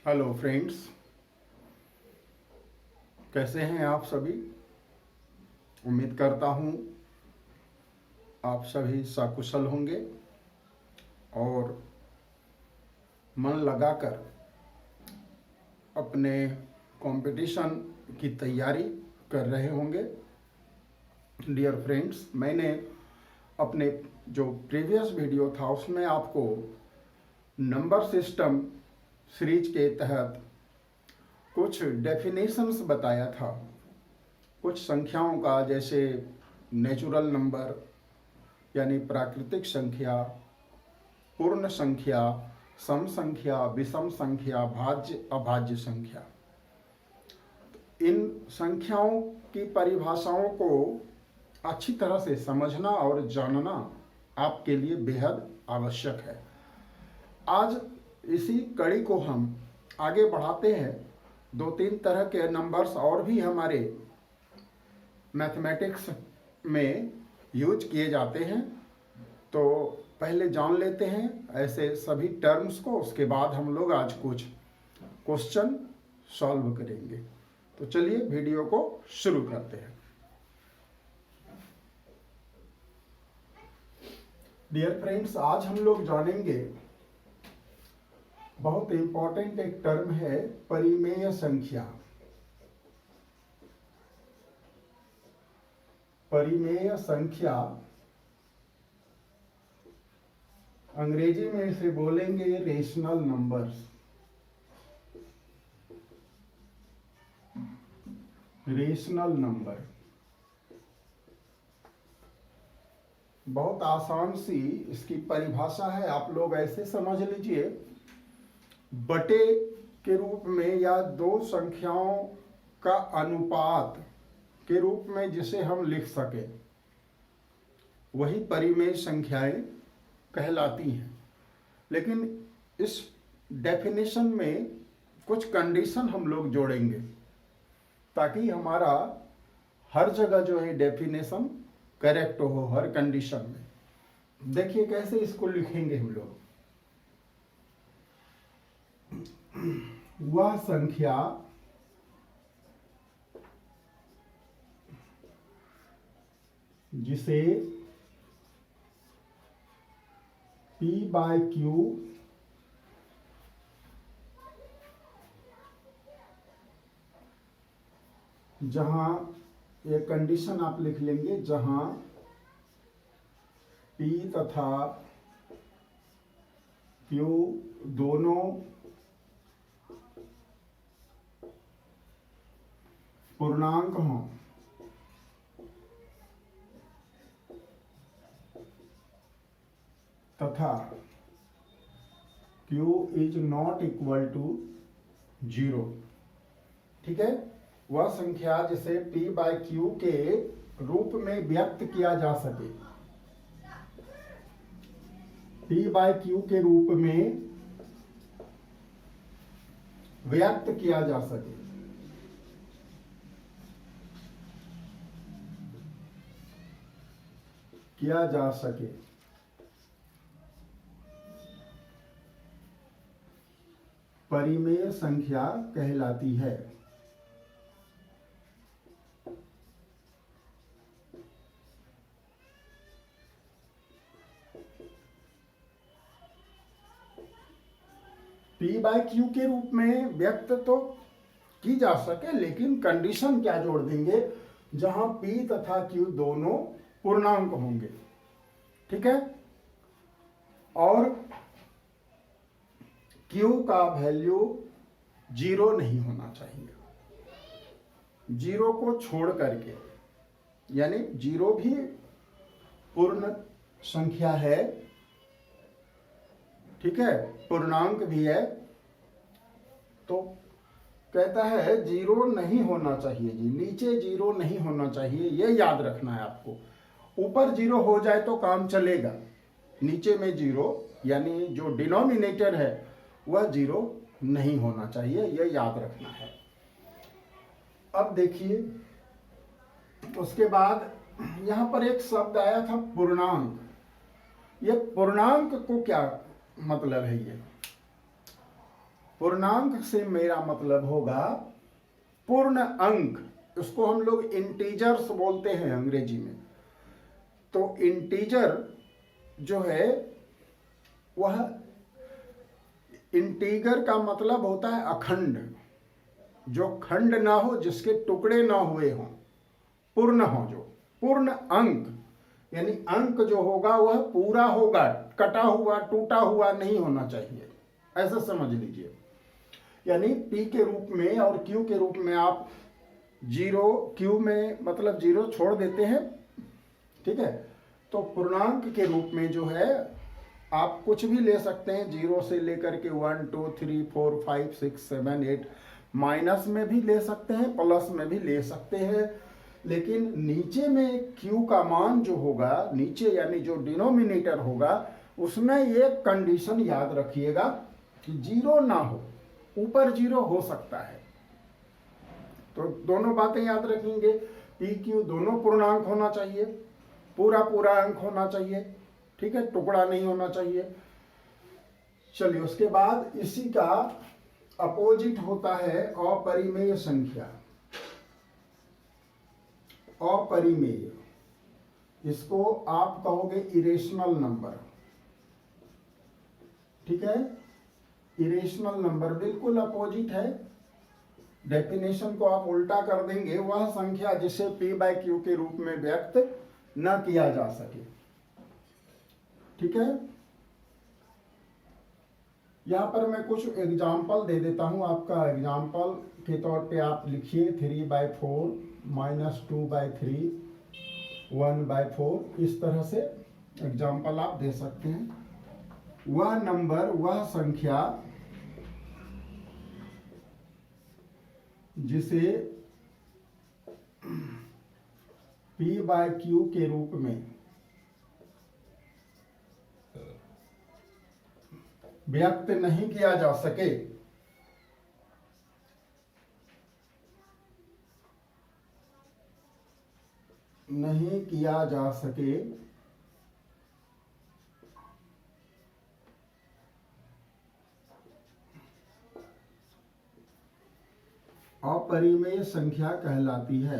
Hello friends, कैसे हैं आप सभी। उम्मीद करता हूँ आप सभी सकुशल होंगे और मन लगाकर अपने कंपटीशन की तैयारी कर रहे होंगे। डियर फ्रेंड्स, मैंने अपने जो प्रीवियस वीडियो था उसमें आपको नंबर सिस्टम सीरीज के तहत कुछ डेफिनेशंस बताया था, कुछ संख्याओं का, जैसे नेचुरल नंबर यानी प्राकृतिक संख्या, पूर्ण संख्या, सम संख्या, विषम संख्या, भाज्य अभाज्य संख्या। इन संख्याओं की परिभाषाओं को अच्छी तरह से समझना और जानना आपके लिए बेहद आवश्यक है। आज इसी कड़ी को हम आगे बढ़ाते हैं। दो तीन तरह के नंबर्स और भी हमारे मैथमेटिक्स में यूज किए जाते हैं, तो पहले जान लेते हैं ऐसे सभी टर्म्स को, उसके बाद हम लोग आज कुछ क्वेश्चन सॉल्व करेंगे। तो चलिए वीडियो को शुरू करते हैं। डियर फ्रेंड्स, आज हम लोग जानेंगे बहुत इंपॉर्टेंट एक टर्म है परिमेय संख्या। परिमेय संख्या अंग्रेजी में इसे बोलेंगे रेशनल नंबर्स। रेशनल नंबर बहुत आसान सी इसकी परिभाषा है, आप लोग ऐसे समझ लीजिए, बटे के रूप में या दो संख्याओं का अनुपात के रूप में जिसे हम लिख सके, वही परिमेय संख्याएं कहलाती हैं। लेकिन इस डेफिनेशन में कुछ कंडीशन हम लोग जोड़ेंगे ताकि हमारा हर जगह जो है डेफिनेशन करेक्ट हो, हर कंडीशन में। देखिए कैसे इसको लिखेंगे हम लोग। वह संख्या जिसे P by Q जहां ये कंडीशन आप लिख लेंगे, जहां P तथा Q दोनों पूर्णांक हों तथा Q is not equal to 0। ठीक है, वह संख्या जिसे P by Q के रूप में व्यक्त किया जा सके, P by Q के रूप में व्यक्त किया जा सके। परिमेय संख्या कहलाती है। P by Q के रूप में व्यक्त तो की जा सके, लेकिन कंडीशन क्या जोड़ देंगे, जहां P तथा Q दोनों पूर्णांक होंगे। ठीक है, और Q का वैल्यू 0 नहीं होना चाहिए, 0 को छोड़ करके, यानी 0 भी पूर्ण संख्या है, ठीक है, पूर्णांक भी है, तो कहता है 0 नहीं होना चाहिए जी, नीचे 0 नहीं होना चाहिए, ये याद रखना है आपको। ऊपर 0 हो जाए तो काम चलेगा, नीचे में 0 यानी जो डिनोमिनेटर है वह 0 नहीं होना चाहिए, यह याद रखना है। अब देखिए, उसके बाद यहां पर एक शब्द आया था पूर्णांक। ये पूर्णांक को क्या मतलब है? ये पूर्णांक से मेरा मतलब होगा पूर्ण अंक। उसको हम लोग इंटीजर्स बोलते हैं अंग्रेजी में। तो इंटीजर जो है वह, इंटीगर का मतलब होता है अखंड, जो खंड ना हो, जिसके टुकड़े ना हुए हों, पूर्ण हो। जो पूर्ण अंक यानी अंक जो होगा वह पूरा होगा, कटा हुआ टूटा हुआ नहीं होना चाहिए, ऐसा समझ लीजिए। यानी p के रूप में और q के रूप में आप जीरो, q में मतलब जीरो छोड़ देते हैं, ठीक है। तो पूर्णांक के रूप में जो है आप कुछ भी ले सकते हैं, जीरो से लेकर के 1 2 3 4 5 6 7 8, माइनस में भी ले सकते हैं, प्लस में भी ले सकते हैं। लेकिन नीचे में q का मान जो होगा, नीचे यानी जो डिनोमिनेटर होगा, उसमें एक कंडीशन याद रखिएगा कि जीरो ना हो, ऊपर जीरो हो सकता है। तो दोनों बातें याद रखेंगे, पी क्यू दोनों पूर्णांक होना चाहिए, पूरा पूरा अंक होना चाहिए, ठीक है, टुकड़ा नहीं होना चाहिए। चलिए, उसके बाद इसी का अपोजिट होता है अपरिमेय संख्या। अपरिमेय, इसको आप कहोगे इरेशनल नंबर, ठीक है। इरेशनल नंबर बिल्कुल अपोजिट है। डेफिनेशन को आप उल्टा कर देंगे, वह संख्या जिसे p/q के रूप में व्यक्त न किया जा सके, ठीक है। यहां पर मैं कुछ एग्जाम्पल दे देता हूं। आपका एग्जाम्पल के तौर पे आप लिखिए 3/4 -2/3 1/4, इस तरह से एग्जाम्पल आप दे सकते हैं। वह नंबर, वह संख्या जिसे p/q के रूप में व्यक्त नहीं किया जा सके, नहीं किया जा सके, अपरिमेय संख्या कहलाती है।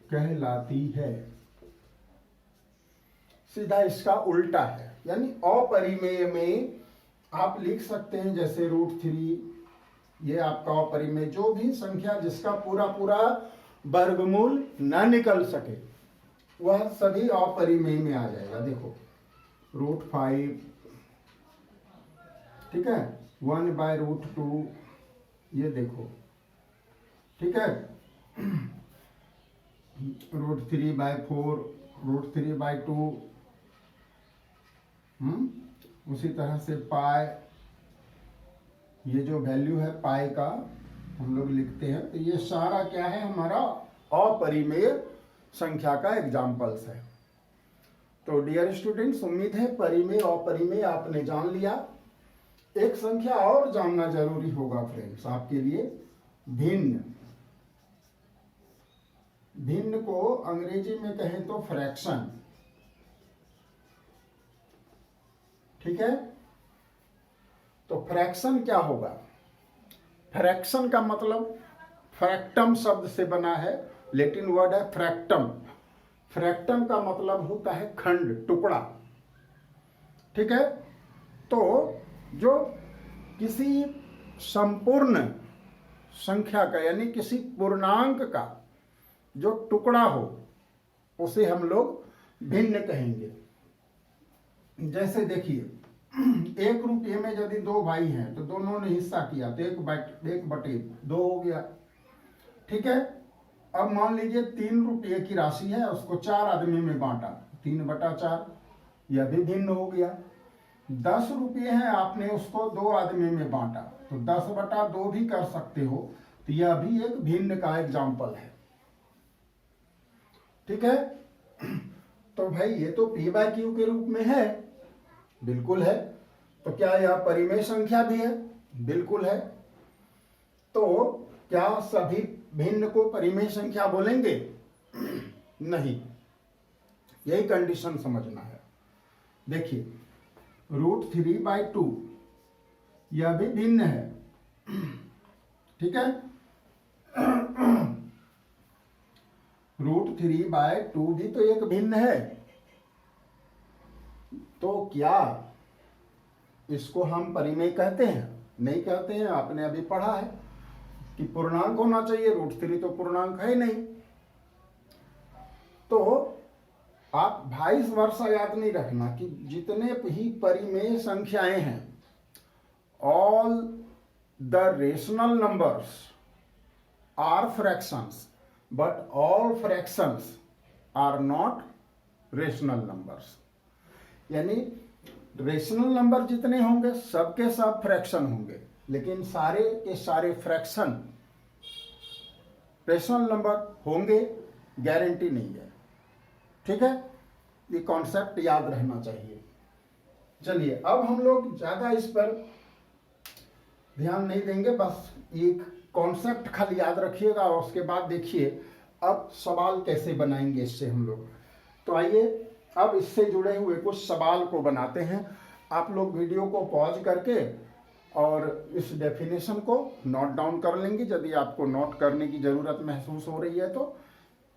कहलाती है सीधा इसका उल्टा है। यानी अपरिमेय में आप लिख सकते हैं जैसे √3, ये आपका अपरिमेय, जो भी संख्या जिसका पूरा पूरा वर्गमूल ना निकल सके वह सभी अपरिमेय में आ जाएगा। देखो √5, ठीक है, 1/√2, ये देखो, ठीक है, √3/4, √3/2, उसी तरह से पाई, ये जो वैल्यू है पाई का हम लोग लिखते हैं। तो ये सारा क्या है, हमारा अपरिमेय संख्या का एग्जाम्पल्स है। तो डियर स्टूडेंट्स, उम्मीद है परिमेय अपरिमेय आपने जान लिया। एक संख्या और जानना जरूरी होगा फ्रेंड्स आपके लिए, भिन्न। भिन्न को अंग्रेजी में कहें तो फ्रैक्शन, ठीक है। तो फ्रैक्शन क्या होगा? फ्रैक्शन का मतलब फ्रैक्टम शब्द से बना है, लैटिन वर्ड है फ्रैक्टम। फ्रैक्टम का मतलब होता है खंड, टुकड़ा, ठीक है। तो जो किसी संपूर्ण संख्या का यानी किसी पूर्णांक का जो टुकड़ा हो उसे हम लोग भिन्न कहेंगे। जैसे देखिए, 1 रुपये में यदि 2 भाई हैं तो दोनों ने हिस्सा किया तो 1/2 हो गया, ठीक है। अब मान लीजिए 3 रुपये की राशि है, उसको 4 आदमी में बांटा, 3/4, यह भी भिन्न हो गया। 10 रुपये हैं, आपने उसको 2 आदमी में बांटा तो 10/2 भी कर सकते हो, तो यह भी एक भिन्न का एग्जाम्पल है, ठीक है। तो भाई ये तो p/q के रूप में है, बिल्कुल है। तो क्या यह परिमेय संख्या भी है? बिल्कुल है। तो क्या सभी भिन्न को परिमेय संख्या बोलेंगे? नहीं, यही कंडीशन समझना है। देखिए √3/2 यह भी भिन्न है, ठीक है। √3/2 भी तो एक भिन्न है, तो क्या इसको हम परिमेय कहते हैं? नहीं कहते हैं। आपने अभी पढ़ा है कि पूर्णांक होना चाहिए, √3 तो पूर्णांक है नहीं। तो आप वाइस वर्षा याद नहीं रखना कि जितने भी परिमेय संख्याएं हैं, all the rational numbers are fractions, but all fractions are not rational numbers. यानी रेशनल नंबर जितने होंगे सबके सब फ्रैक्शन होंगे, लेकिन सारे के सारे फ्रैक्शन रेशनल नंबर होंगे गारंटी नहीं है, ठीक है। ये कॉन्सेप्ट याद रहना चाहिए। चलिए अब हम लोग ज़्यादा इस पर ध्यान नहीं देंगे, बस एक कॉन्सेप्ट खाली याद रखिएगा और उसके बाद देखिए अब सवाल कैसे बनाएंगे इससे हम लोग। तो आइए अब इससे जुड़े हुए कुछ सवाल को बनाते हैं। आप लोग वीडियो को पॉज करके और इस डेफिनेशन को नोट डाउन कर लेंगे। यदि आपको नोट करने की ज़रूरत महसूस हो रही है तो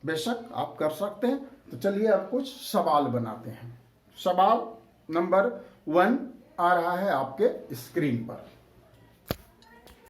बेशक आप कर सकते हैं। तो चलिए अब कुछ सवाल बनाते हैं। सवाल नंबर 1 आ रहा है आपके स्क्रीन पर।